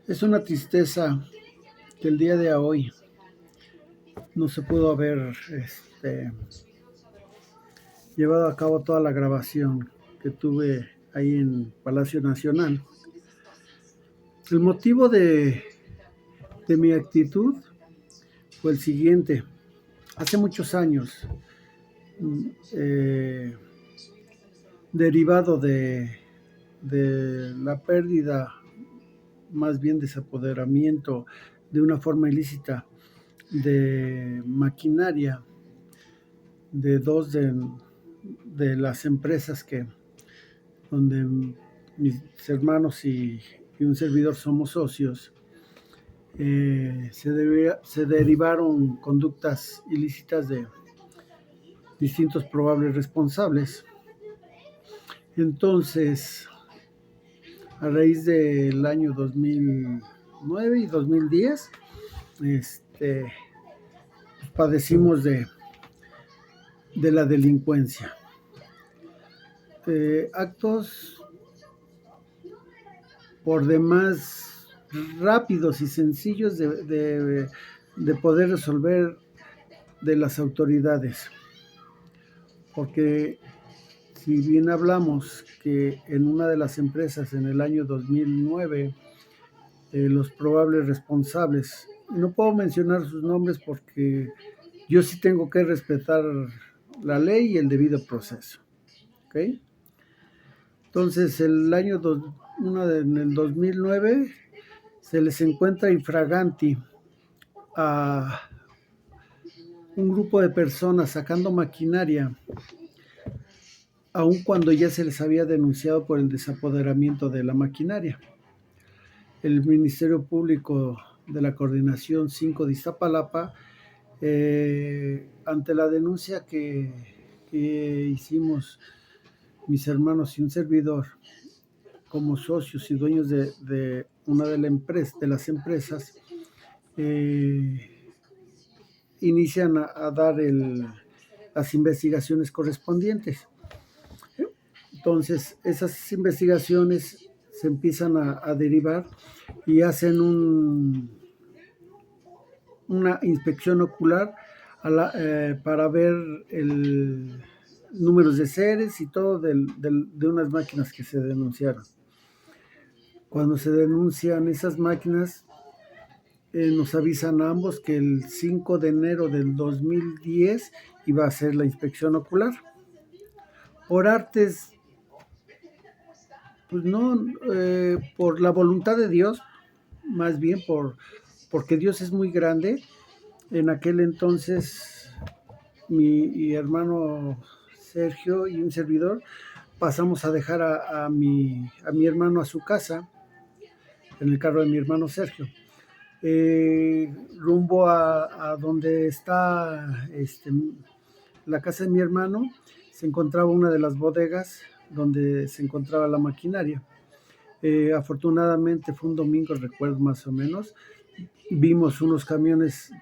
Es una tristeza que el día de hoy no se pudo haber llevado a cabo toda la grabación que tuve ahí en Palacio Nacional. El motivo de mi actitud fue el siguiente. Hace muchos años, eh, derivado de la pérdida, más bien desapoderamiento de una forma ilícita de maquinaria de dos de las empresas donde mis hermanos y un servidor somos socios, se derivaron conductas ilícitas de distintos probables responsables. Entonces, a raíz del año 2009 y 2010, padecimos de la delincuencia. Actos por demás rápidos y sencillos de poder resolver de las autoridades. Porque si bien hablamos que en una de las empresas en el año 2009, los probables responsables, no puedo mencionar sus nombres porque yo sí tengo que respetar la ley y el debido proceso. ¿Okay? Entonces, en el 2009 se les encuentra infraganti a un grupo de personas sacando maquinaria, aun cuando ya se les había denunciado por el desapoderamiento de la maquinaria. El Ministerio Público de la Coordinación 5 de Iztapalapa, ante la denuncia que hicimos mis hermanos y un servidor como socios y dueños de una de las empresas, inician a dar las investigaciones correspondientes. Entonces, esas investigaciones se empiezan a derivar y hacen una inspección ocular para ver números de series y todo de unas máquinas que se denunciaron. Cuando se denuncian esas máquinas, nos avisan a ambos que el 5 de enero del 2010 iba a ser la inspección ocular. Por artes, pues no, por la voluntad de Dios, más bien porque Dios es muy grande. En aquel entonces, mi hermano Sergio y un servidor pasamos a dejar a mi hermano a su casa, en el carro de mi hermano Sergio. Rumbo a donde está la casa de mi hermano, se encontraba una de las bodegas donde se encontraba la maquinaria. Afortunadamente fue un domingo, recuerdo más o menos, vimos unos camiones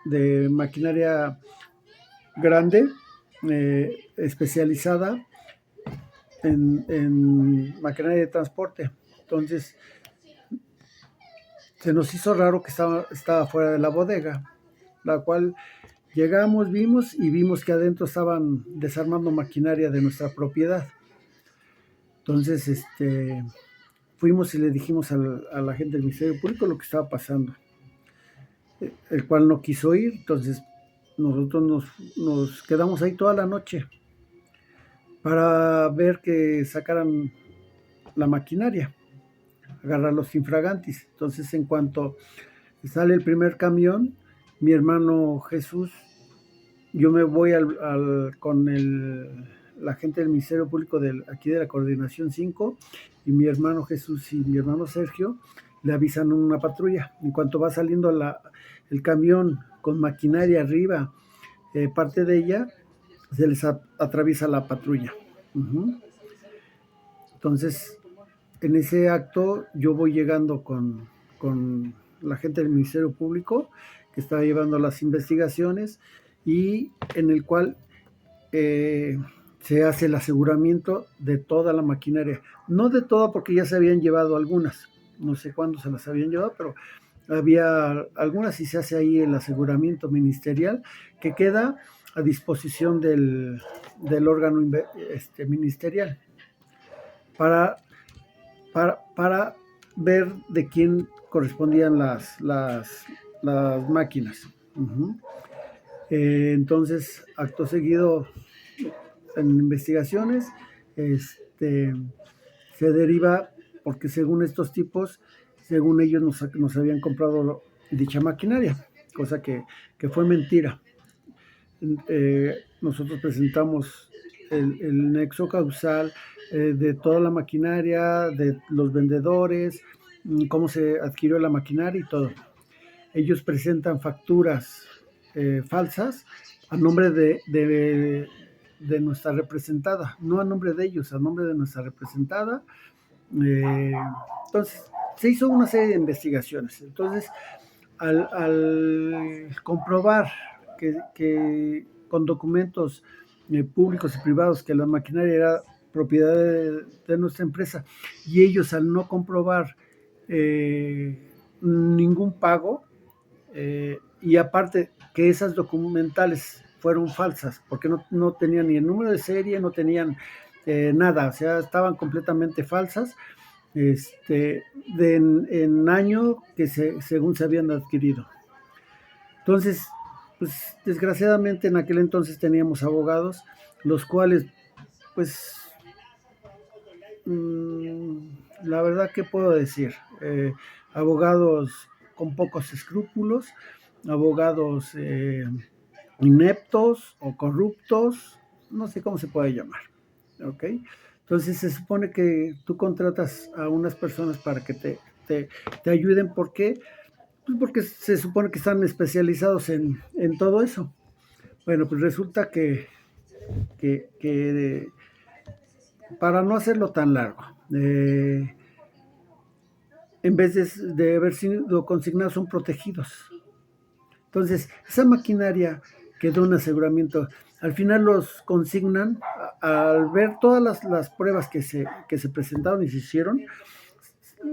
de maquinaria grande, especializada en maquinaria de transporte. Entonces, se nos hizo raro que estaba fuera de la bodega, la cual llegamos, vimos que adentro estaban desarmando maquinaria de nuestra propiedad. Entonces, fuimos y le dijimos a la gente del Ministerio Público lo que estaba pasando, el cual no quiso ir. Entonces, nosotros nos quedamos ahí toda la noche para ver que sacaran la maquinaria, agarrar los infragantis. Entonces, en cuanto sale el primer camión, mi hermano Jesús, yo me voy con la gente del Ministerio Público aquí de la Coordinación 5, y mi hermano Jesús y mi hermano Sergio le avisan una patrulla. En cuanto va saliendo el camión con maquinaria arriba, parte de ella, se les atraviesa la patrulla. Entonces, en ese acto yo voy llegando con la gente del Ministerio Público que está llevando las investigaciones, y en el cual se hace el aseguramiento de toda la maquinaria. No de toda, porque ya se habían llevado algunas, no sé cuándo se las habían llevado, pero había algunas y se hace ahí el aseguramiento ministerial que queda a disposición del órgano ministerial para, para ver de quién correspondían las máquinas. Uh-huh. Entonces, acto seguido, en investigaciones, se deriva, porque según estos tipos, según ellos nos habían comprado dicha maquinaria, cosa que fue mentira. Nosotros presentamos el nexo causal de toda la maquinaria, de los vendedores, cómo se adquirió la maquinaria y todo. Ellos presentan facturas falsas a nombre de nuestra representada, no a nombre de ellos, a nombre de nuestra representada. Entonces, se hizo una serie de investigaciones. Entonces, al comprobar que con documentos públicos y privados que la maquinaria era propiedad de nuestra empresa, y ellos al no comprobar ningún pago, y aparte que esas documentales fueron falsas, porque no tenían ni el número de serie, no tenían nada, o sea, estaban completamente falsas, en año que según se habían adquirido. Entonces, pues desgraciadamente en aquel entonces teníamos abogados, los cuales, pues, la verdad, ¿qué puedo decir? Abogados con pocos escrúpulos, abogados ineptos o corruptos, no sé cómo se puede llamar, ¿ok? Entonces se supone que tú contratas a unas personas para que te ayuden. ¿Por qué? Pues porque se supone que están especializados en todo eso. Bueno, pues resulta que para no hacerlo tan largo, en vez de haber sido consignados, son protegidos. Entonces, esa maquinaria quedó en aseguramiento. Al final los consignan, al ver todas las pruebas que se presentaron y se hicieron,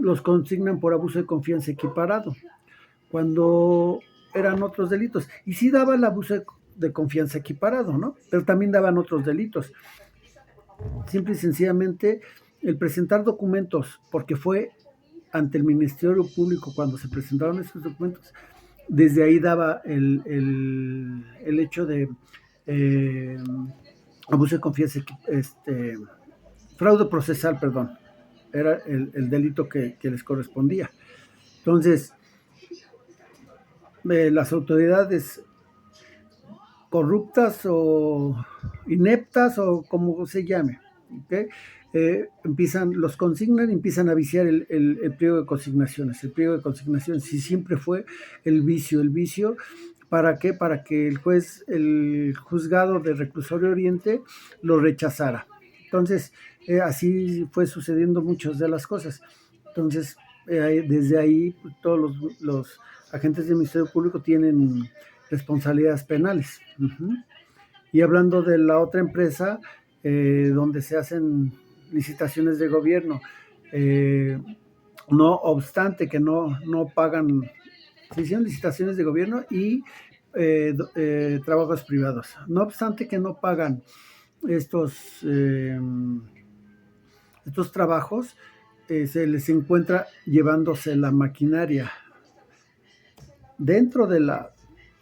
los consignan por abuso de confianza equiparado, cuando eran otros delitos. Y sí daba el abuso de confianza equiparado, ¿no? Pero también daban otros delitos. Simple y sencillamente, el presentar documentos, porque fue ante el Ministerio Público cuando se presentaron esos documentos, desde ahí daba el hecho de abuso de confianza, fraude procesal, perdón, era el delito que les correspondía. Entonces, las autoridades corruptas o ineptas o como se llame, ¿okay? Los consignan y empiezan a viciar el pliego de consignaciones. El pliego de consignaciones sí siempre fue el vicio. ¿Para qué? Para que el juzgado de Reclusorio Oriente lo rechazara. Entonces, así fue sucediendo muchas de las cosas. Entonces, desde ahí, todos los agentes del Ministerio Público tienen responsabilidades penales. Uh-huh. Y hablando de la otra empresa, donde se hacen licitaciones de gobierno, no obstante que no pagan, se hicieron licitaciones de gobierno y trabajos privados, no obstante que no pagan estos trabajos, se les encuentra llevándose la maquinaria dentro de la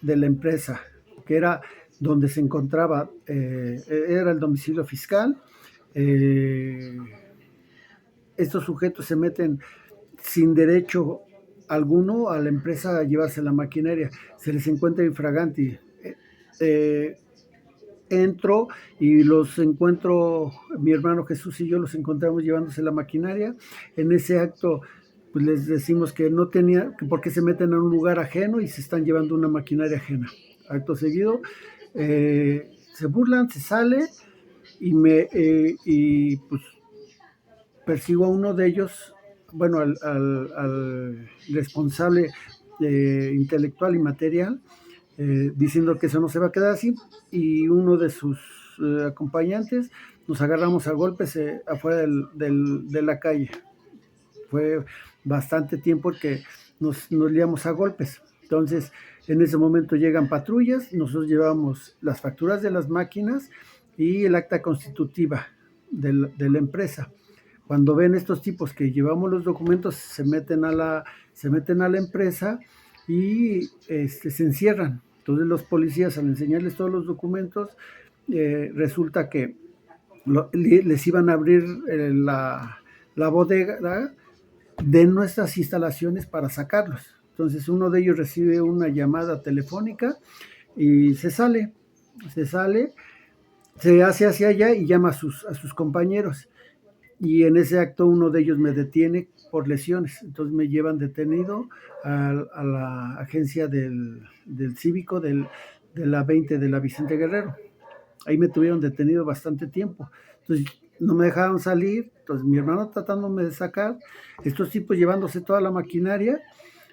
empresa, que era donde se encontraba, era el domicilio fiscal. Estos sujetos se meten sin derecho alguno a la empresa a llevarse la maquinaria, se les encuentra infraganti. Entro y los encuentro, mi hermano Jesús y yo los encontramos llevándose la maquinaria. En ese acto, pues les decimos que no tenía, que por qué se meten a un lugar ajeno y se están llevando una maquinaria ajena. Acto seguido, se burlan, se sale y pues persigo a uno de ellos, bueno, al responsable intelectual y material, diciendo que eso no se va a quedar así, y uno de sus acompañantes nos agarramos a golpes afuera de la calle. Fue bastante tiempo que nos liamos a golpes. Entonces, en ese momento llegan patrullas, nosotros llevamos las facturas de las máquinas y el acta constitutiva de la empresa. Cuando ven estos tipos que llevamos los documentos, se meten a la empresa y se encierran. Entonces los policías, al enseñarles todos los documentos, resulta que les iban a abrir la bodega de nuestras instalaciones para sacarlos. Entonces uno de ellos recibe una llamada telefónica y se sale, se hace hacia allá y llama a sus compañeros. Y en ese acto uno de ellos me detiene por lesiones. Entonces me llevan detenido a la agencia del cívico de la 20 de la Vicente Guerrero. Ahí me tuvieron detenido bastante tiempo. Entonces no me dejaron salir. Entonces mi hermano tratándome de sacar, estos tipos llevándose toda la maquinaria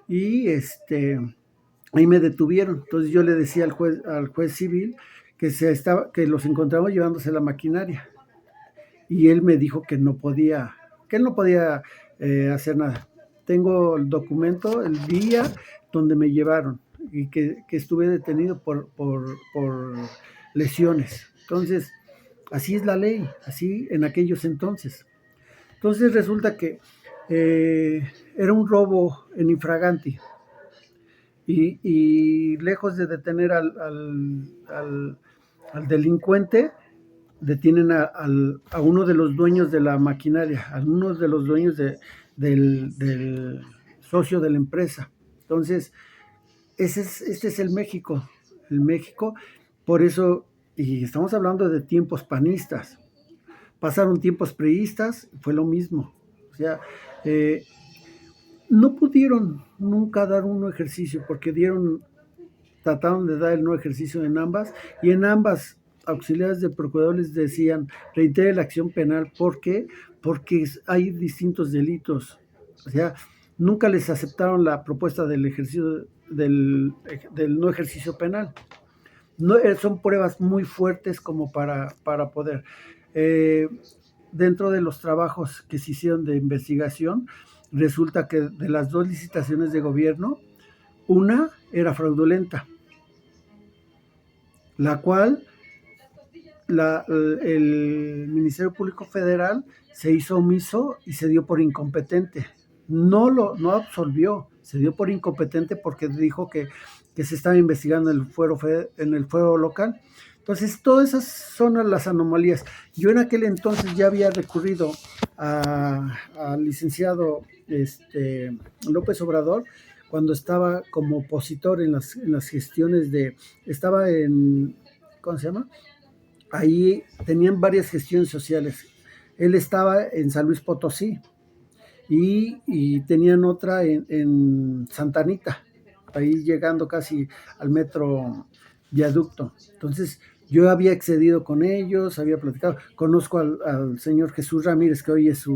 y ahí me detuvieron. Entonces yo le decía al juez civil que los encontramos llevándose la maquinaria. Y él me dijo que él no podía hacer nada. Tengo el documento, el día donde me llevaron y que estuve detenido por lesiones. Entonces, así es la ley, así en aquellos entonces. Entonces resulta que era un robo en infraganti y lejos de detener al delincuente, detienen a uno de los dueños de la maquinaria, a uno de los dueños del socio de la empresa. Entonces, este es el México, por eso, y estamos hablando de tiempos panistas, pasaron tiempos priistas, fue lo mismo, o sea, no pudieron nunca dar un no ejercicio, porque trataron de dar el no ejercicio en ambas, y en ambas auxiliares de procuradores decían, reitere la acción penal, ¿por qué? Porque hay distintos delitos, o sea, nunca les aceptaron la propuesta del ejercicio del no ejercicio penal. No, son pruebas muy fuertes como para poder. Dentro de los trabajos que se hicieron de investigación, resulta que de las 2 licitaciones de gobierno, una era fraudulenta, la cual el Ministerio Público Federal se hizo omiso y se dio por incompetente. No absolvió, se dio por incompetente porque dijo que se estaba investigando en el fuero local. Entonces, todas esas son las anomalías. Yo en aquel entonces ya había recurrido al licenciado López Obrador, cuando estaba como opositor en las gestiones estaba en, ¿cómo se llama? Ahí tenían varias gestiones sociales. Él estaba en San Luis Potosí y tenían otra en Santa Anita, ahí llegando casi al metro Viaducto. Entonces yo había accedido con ellos, había platicado, conozco al señor Jesús Ramírez, que hoy es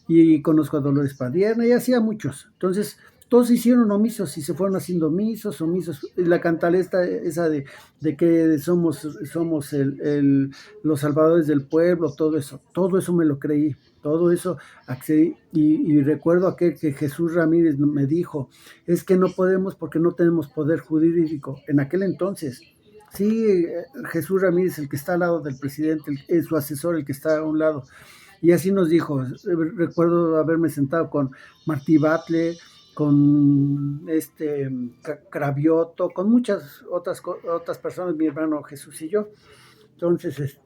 y conozco a Dolores Padierna, y hacía muchos. Entonces todos se hicieron omisos y se fueron haciendo omisos. Y la cantaleta esa de que somos los salvadores del pueblo, todo eso me lo creí, todo eso accedí. Y recuerdo aquel que Jesús Ramírez me dijo, es que no podemos porque no tenemos poder jurídico en aquel entonces. Sí, Jesús Ramírez, el que está al lado del presidente, su asesor, el que está a un lado. Y así nos dijo. Recuerdo haberme sentado con Martí Batle, con Cravioto, con muchas otras personas, mi hermano Jesús y yo. Entonces,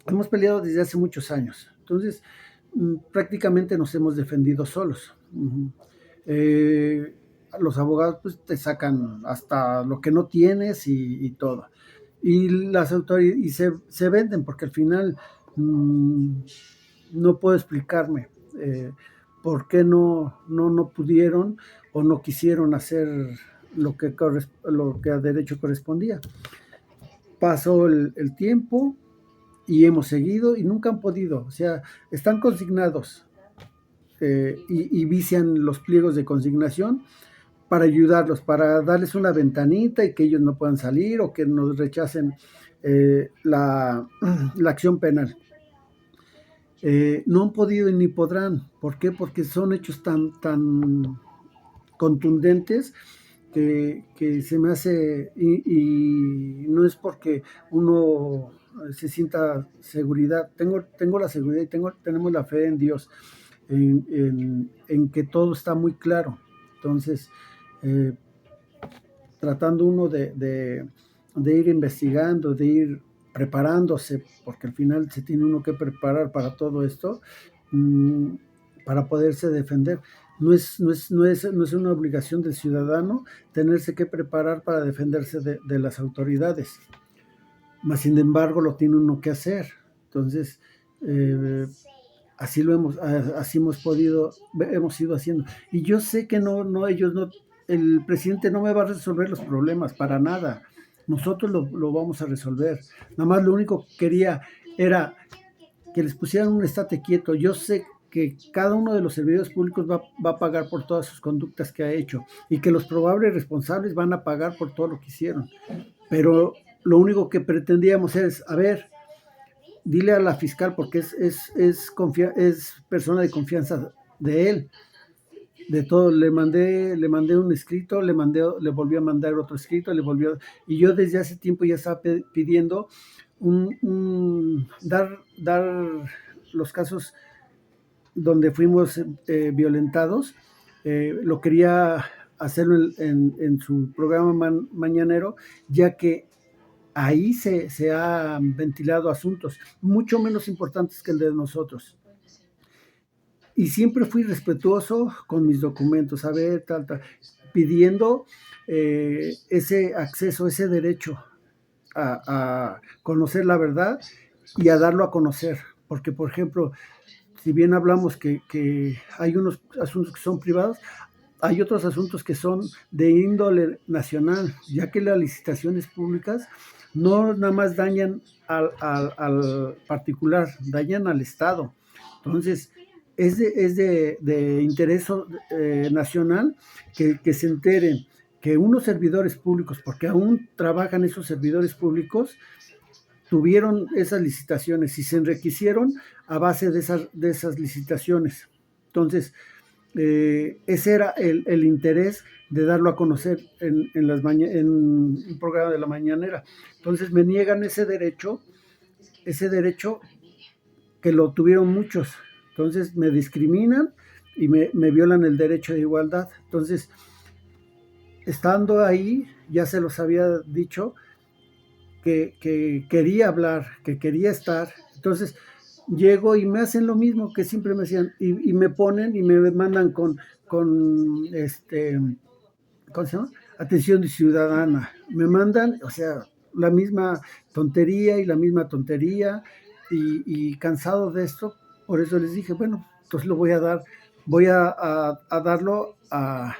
hemos peleado desde hace muchos años. Entonces, prácticamente nos hemos defendido solos. Los abogados pues te sacan hasta lo que no tienes y todo. Y las autoridades se venden, porque al final no puedo explicarme por qué no pudieron o no quisieron hacer lo que a derecho correspondía. Pasó el tiempo y hemos seguido y nunca han podido, o sea, están consignados y vician los pliegos de consignación para ayudarlos, para darles una ventanita y que ellos no puedan salir o que nos rechacen la acción penal. no han podido ni podrán. ¿Por qué? Porque son hechos tan contundentes que se me hace, y no es porque uno se sienta seguridad, tengo la seguridad y tenemos la fe en Dios, en que todo está muy claro. Entonces, eh, tratando uno de ir investigando, de ir preparándose, porque al final se tiene uno que preparar para todo esto, mmm, para poderse defender. No es una obligación del ciudadano tenerse que preparar para defenderse de las autoridades, mas sin embargo lo tiene uno que hacer. Entonces, eh, así hemos ido haciendo. Y yo sé que el presidente no me va a resolver los problemas para nada. Nosotros lo vamos a resolver. Nada más lo único que quería era que les pusieran un estate quieto. Yo sé que cada uno de los servidores públicos va a pagar por todas sus conductas que ha hecho y que los probables responsables van a pagar por todo lo que hicieron. Pero lo único que pretendíamos es, a ver, dile a la fiscal, porque es persona de confianza de él, de todo. Le mandé un escrito, le volví a mandar otro escrito, y yo desde hace tiempo ya estaba pidiendo dar los casos donde fuimos violentados. Lo quería hacerlo en su programa mañanero, ya que ahí se han ventilado asuntos mucho menos importantes que el de nosotros. Y siempre fui respetuoso con mis documentos, a ver, pidiendo ese acceso, ese derecho a conocer la verdad y a darlo a conocer. Porque, por ejemplo, si bien hablamos que hay unos asuntos que son privados, hay otros asuntos que son de índole nacional, ya que las licitaciones públicas no nada más dañan al particular, dañan al Estado. Entonces, es de interés nacional que se enteren que unos servidores públicos, porque aún trabajan esos servidores públicos, tuvieron esas licitaciones y se enriquecieron a base de esas licitaciones. Entonces, ese era el interés de darlo a conocer en un programa de la mañanera. Entonces me niegan ese derecho que lo tuvieron muchos. Entonces me discriminan y me violan el derecho de igualdad. Entonces, estando ahí, ya se los había dicho, que quería hablar, que quería estar. Entonces llego y me hacen lo mismo que siempre me hacían, y me ponen y me mandan con ¿cómo se llama? Atención ciudadana. Me mandan, o sea, la misma tontería y la misma tontería, y cansado de esto, por eso les dije, bueno, entonces lo voy a dar, voy a darlo a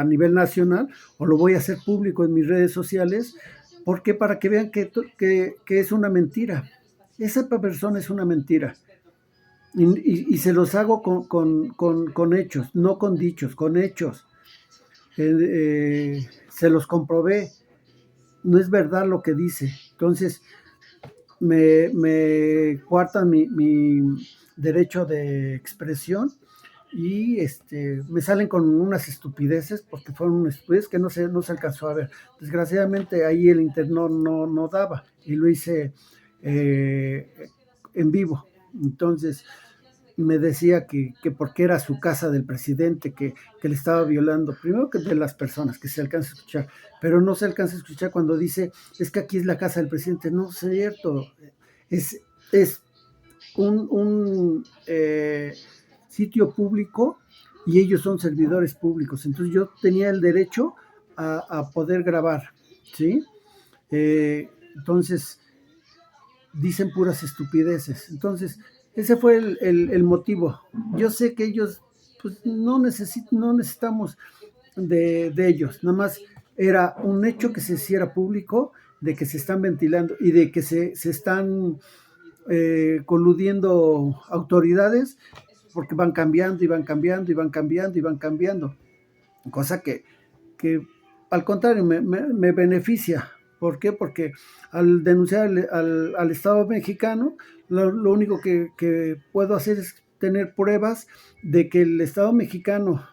nivel nacional, o lo voy a hacer público en mis redes sociales. ¿Por qué? Para que vean que es una mentira. Esa persona es una mentira. Y se los hago con hechos, no con dichos, con hechos. Se los comprobé. No es verdad lo que dice. Entonces, me coartan mi derecho de expresión, y me salen con unas estupideces, porque fueron unas estupideces que no se alcanzó a ver. Desgraciadamente ahí el internet no daba, y lo hice en vivo. Entonces me decía que porque era su casa del presidente, que le estaba violando, primero que de las personas, que se alcanza a escuchar, pero no se alcanza a escuchar cuando dice, es que aquí es la casa del presidente. No es cierto, es un sitio público, y ellos son servidores públicos. Entonces yo tenía el derecho a poder grabar, ¿sí? Entonces dicen puras estupideces. Entonces ese fue el motivo. Yo sé que ellos, pues, no necesitamos de ellos. Nada más era un hecho que se hiciera público, de que se están ventilando y de que se están coludiendo autoridades, porque van cambiando y van cambiando y van cambiando y van cambiando, cosa que al contrario me beneficia, ¿Por qué? Porque al denunciar al Estado mexicano, lo único que puedo hacer es tener pruebas de que el Estado mexicano,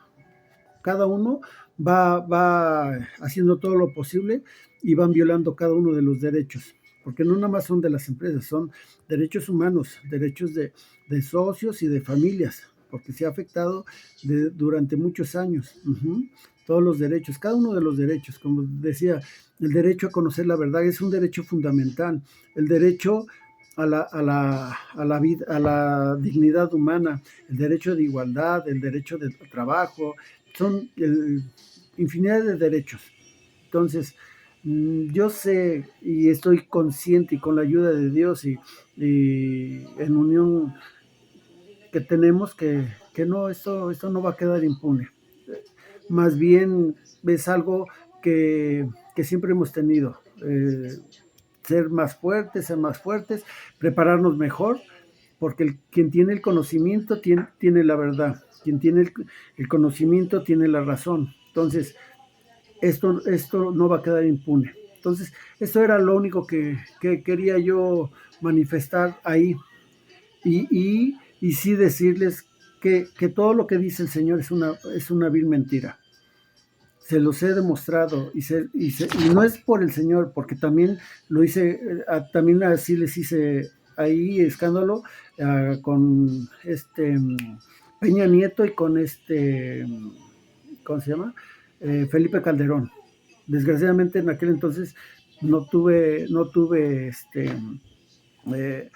cada uno, va haciendo todo lo posible y van violando cada uno de los derechos. Porque no nada más son de las empresas, son derechos humanos, derechos de socios y de familias, porque se ha afectado durante muchos años. Todos los derechos, cada uno de los derechos, como decía, el derecho a conocer la verdad es un derecho fundamental, el derecho a la vida, a la dignidad humana, el derecho de igualdad, el derecho de trabajo, son infinidad de derechos. Entonces, yo sé y estoy consciente y con la ayuda de Dios y en unión que tenemos que no, esto no va a quedar impune. Más bien es algo que siempre hemos tenido. Ser más fuertes, prepararnos mejor, porque quien tiene el conocimiento tiene la verdad, quien tiene el conocimiento tiene la razón. Entonces, esto no va a quedar impune. Entonces, esto era lo único que quería yo manifestar ahí. Y sí decirles que todo lo que dice el Señor es una vil mentira. Se los he demostrado y no es por el Señor, porque también lo hice, también así les hice ahí escándalo con Peña Nieto y con ¿cómo se llama? Felipe Calderón. Desgraciadamente en aquel entonces no tuve eh,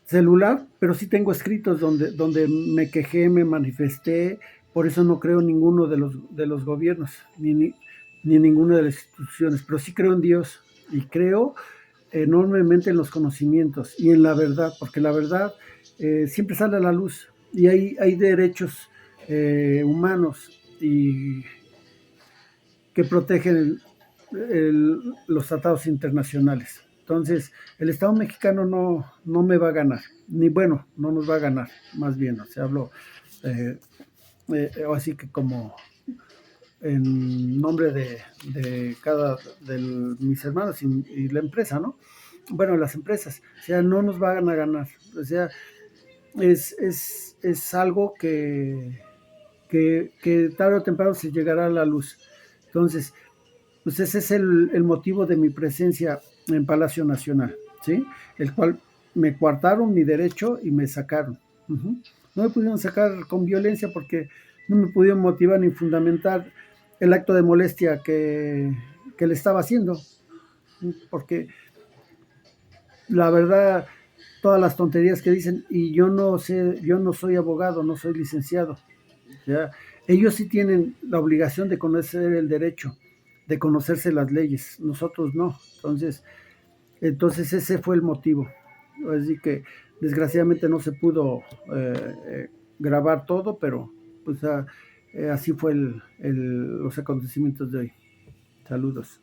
celular, pero sí tengo escritos donde me quejé, me manifesté. Por eso no creo en ninguno de los gobiernos, ni en ninguna de las instituciones, pero sí creo en Dios y creo enormemente en los conocimientos y en la verdad, porque la verdad siempre sale a la luz y hay derechos humanos y que protegen los tratados internacionales. Entonces, el Estado mexicano no me va a ganar, ni bueno, no nos va a ganar, más bien, o sea, hablo así que como en nombre de cada de mis hermanos y la empresa, ¿no? Bueno, las empresas, o sea, no nos van a ganar, o sea, es algo que tarde o temprano se llegará a la luz. Entonces, pues ese es el motivo de mi presencia en Palacio Nacional, ¿sí? El cual me coartaron mi derecho y me sacaron. No me pudieron sacar con violencia porque no me pudieron motivar ni fundamentar el acto de molestia que le estaba haciendo, porque la verdad, todas las tonterías que dicen, y yo no sé, yo no soy abogado, no soy licenciado, ¿ya? Ellos sí tienen la obligación de conocer el derecho, de conocerse las leyes, nosotros no. Entonces ese fue el motivo. Así que desgraciadamente no se pudo grabar todo, pero pues así fue los acontecimientos de hoy. Saludos.